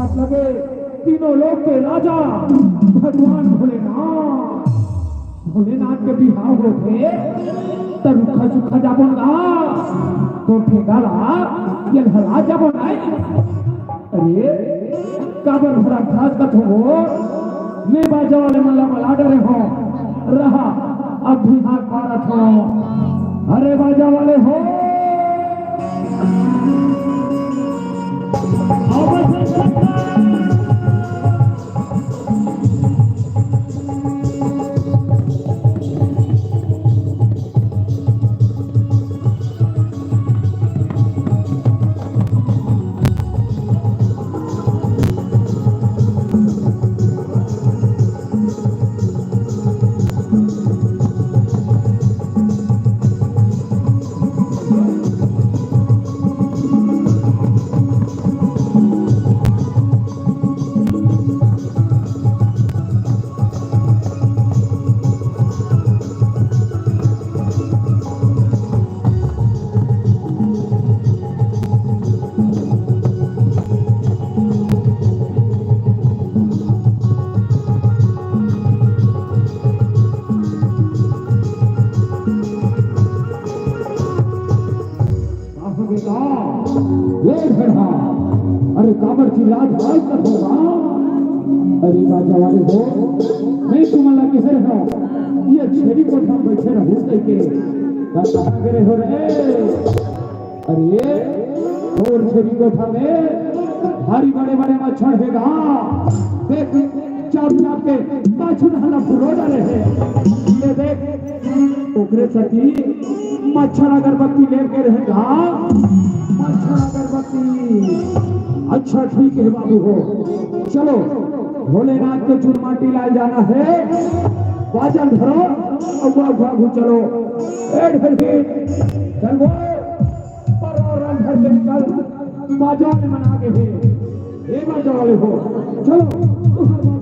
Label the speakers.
Speaker 1: पास लगे तीनों लोग के राजा भगवान भोलेनाथ। भोलेनाथ के बिहार होते तो रुखा सुखा जाबो ना तो ठेकाला ये हला जाबो ना। अरे काबर भरा घास का हो ले बाजा वाले मला मला डरे हो रहा अब भी हाथ मारा था। अरे बाजा वाले हो अरे काबर की लाज बाल तक होगा। अरे राजा वाले हो मैं तुम्हारा किसे हो ये छेरी को हम बैठे रहूं के कहां गिरे हो रे। अरे और छेरी को थामे भारी बड़े बड़े मच्छर हैगा देख चाप चाप के पाछू हला फुरो डाले है। ये देख ओकरे सकी मच्छर अगरबत्ती लेके रहेगा मच्छर अगरबत्ती। अच्छा ठीक है बाबू हो चलो भोलेनाथ को चुरमाटी लाए जाना है। बाजन धरो और भागू चलो चल वो पर और अंधर से निकल बाजा में मना के है। बाजा वाले हो चलो